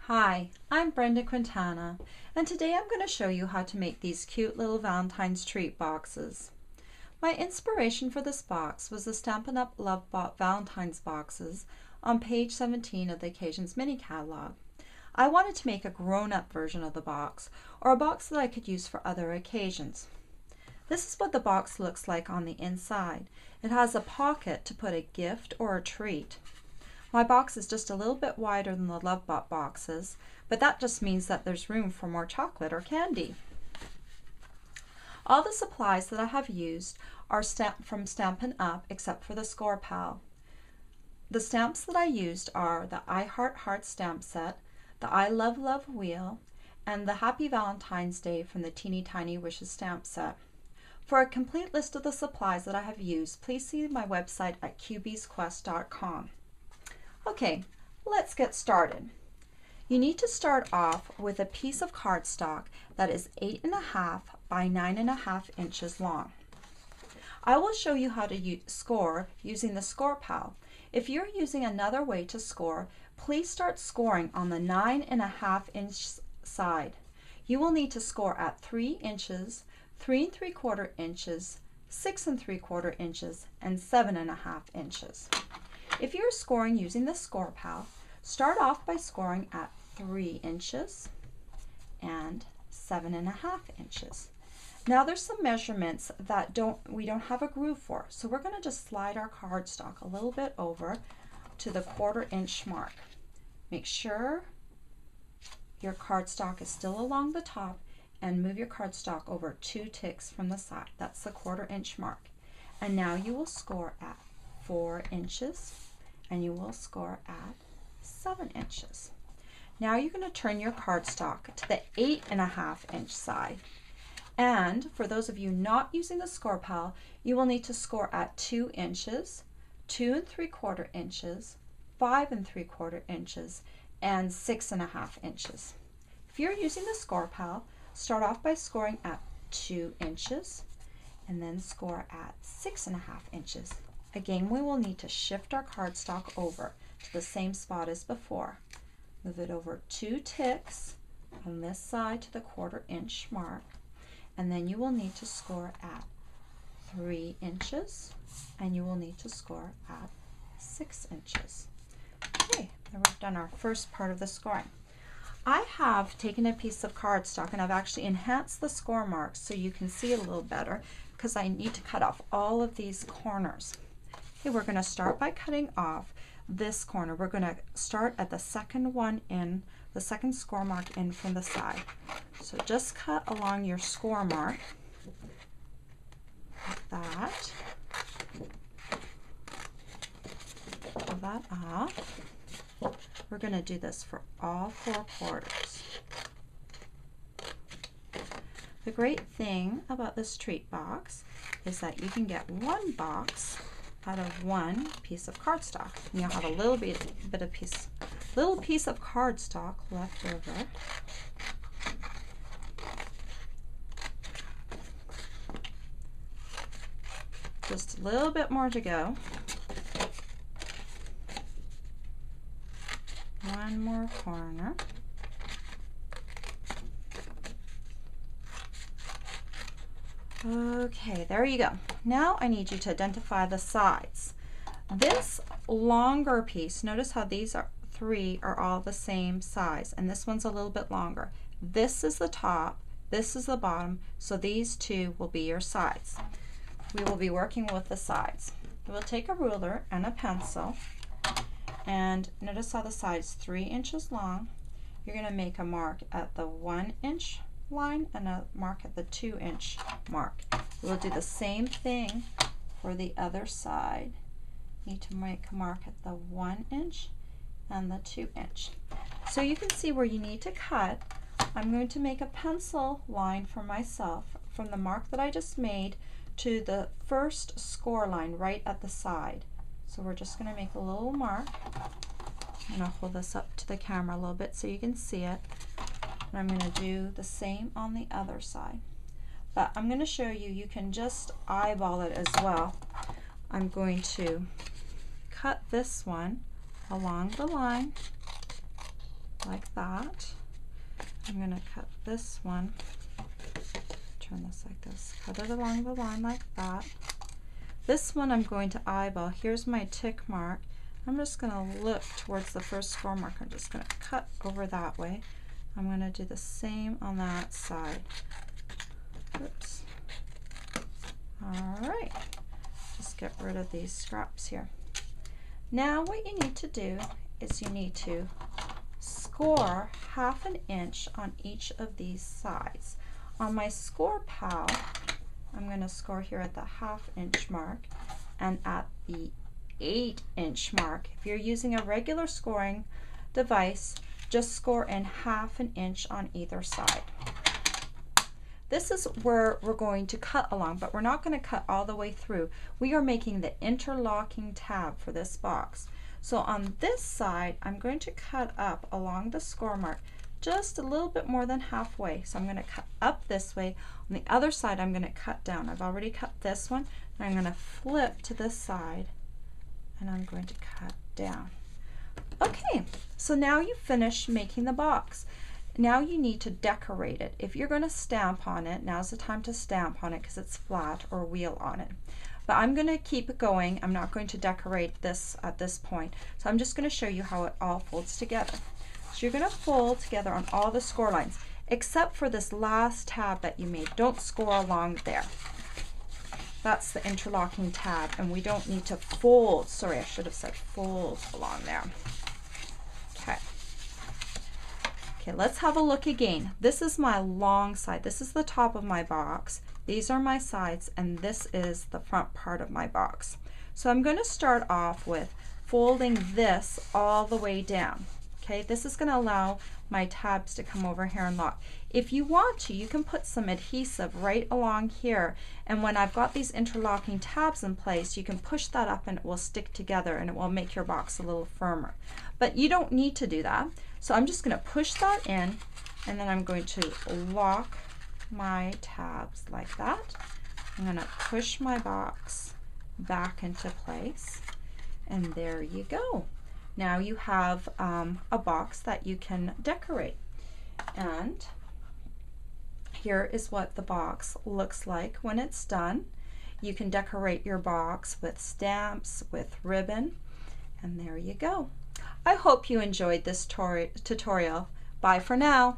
Hi, I'm Brenda Quintana, and today I'm going to show you how to make these cute little Valentine's Treat boxes. My inspiration for this box was the Stampin' Up! Love Valentine's boxes on page 17 of the Occasions mini catalog. I wanted to make a grown-up version of the box, or a box that I could use for other occasions. This is what the box looks like on the inside. It has a pocket to put a gift or a treat. My box is just a little bit wider than the Love Bot boxes, but that just means that there's room for more chocolate or candy. All the supplies that I have used are from Stampin' Up! Except for the Score Pal. The stamps that I used are the I Heart Heart stamp set, the I Love Love wheel, and the Happy Valentine's Day from the Teeny Tiny Wishes stamp set. For a complete list of the supplies that I have used, please see my website at qbsquest.com. Okay, let's get started. You need to start off with a piece of cardstock that is 8.5 by 9.5 inches long. I will show you how to score using the Score Pal. If you're using another way to score, please start scoring on the 9.5 inch side. You will need to score at 3 inches, 3 3/4 inches, 6 3/4 inches, and 7.5 inches. If you're scoring using the Score Pal, start off by scoring at 3 inches and 7.5 inches. Now there's some measurements that we don't have a groove for, so we're going to just slide our cardstock a little bit over to the 1/4 inch mark. Make sure your cardstock is still along the top and move your cardstock over 2 ticks from the side. That's the 1/4 inch mark. And now you will score at 4 inches and you will score at 7 inches. Now you're going to turn your cardstock to the 8.5 inch side. And for those of you not using the Score Pal, you will need to score at 2 inches, 2 3/4 inches, 5 3/4 inches, and 6.5 inches. If you're using the Score Pal, start off by scoring at 2 inches and then score at 6.5 inches. Again, we will need to shift our cardstock over to the same spot as before. Move it over 2 ticks on this side to the 1/4 inch mark, and then you will need to score at 3 inches and you will need to score at 6 inches. Okay, now we've done our first part of the scoring. I have taken a piece of cardstock and I've actually enhanced the score marks so you can see it a little better because I need to cut off all of these corners. Okay, we're going to start by cutting off this corner. We're going to start at the second one in, the second score mark in from the side. So just cut along your score mark like that. Pull that off. We're going to do this for all 4 quarters. The great thing about this treat box is that you can get one box out of one piece of cardstock. And you'll have a little piece of cardstock left over. Just a little bit more to go. One more corner. Okay, there you go. Now I need you to identify the sides. This longer piece, notice how these 3 are all the same size, and this one's a little bit longer. This is the top, this is the bottom, so these 2 will be your sides. We will be working with the sides. We'll take a ruler and a pencil, and notice how the side's 3 inches long. You're going to make a mark at the 1 inch line and a mark at the 2 inch mark. We'll do the same thing for the other side. Need to make a mark at the 1 inch and the 2 inch. So you can see where you need to cut. I'm going to make a pencil line for myself from the mark that I just made to the first score line right at the side. So we're just going to make a little mark. I'm going to hold this up to the camera a little bit so you can see it. And I'm going to do the same on the other side. But I'm going to show you, you can just eyeball it as well. I'm going to cut this one along the line like that. I'm going to cut this one, turn this like this, cut it along the line like that. This one I'm going to eyeball. Here's my tick mark. I'm just going to look towards the first score mark. I'm just going to cut over that way. I'm going to do the same on that side. Oops. All right. Just get rid of these scraps here. Now what you need to do is you need to score 1/2 inch on each of these sides. On my score pal, I'm going to score here at the 1/2 inch mark and at the 8 inch mark. If you're using a regular scoring device, just score in 1/2 inch on either side. This is where we're going to cut along, but we're not going to cut all the way through. We are making the interlocking tab for this box. So on this side, I'm going to cut up along the score mark just a little bit more than halfway. So I'm going to cut up this way. On the other side, I'm going to cut down. I've already cut this one, and I'm going to flip to this side, and I'm going to cut down. Okay, so now you've finished making the box. Now you need to decorate it. If you're going to stamp on it, now's the time to stamp on it because it's flat, or wheel on it. But I'm going to keep it going. I'm not going to decorate this at this point. So I'm just going to show you how it all folds together. So you're going to fold together on all the score lines, except for this last tab that you made. Don't score along there. That's the interlocking tab, and we don't need to fold. Sorry, I should have said fold along there. Okay. Okay, let's have a look again. This is my long side. This is the top of my box. These are my sides, and this is the front part of my box. So I'm going to start off with folding this all the way down. Okay, this is going to allow my tabs to come over here and lock. If you want to, you can put some adhesive right along here, and when I've got these interlocking tabs in place, you can push that up and it will stick together and it will make your box a little firmer. But you don't need to do that. So I'm just going to push that in, and then I'm going to lock my tabs like that. I'm going to push my box back into place, and there you go. Now you have a box that you can decorate. And here is what the box looks like when it's done. You can decorate your box with stamps, with ribbon, and there you go. I hope you enjoyed this tutorial. Bye for now.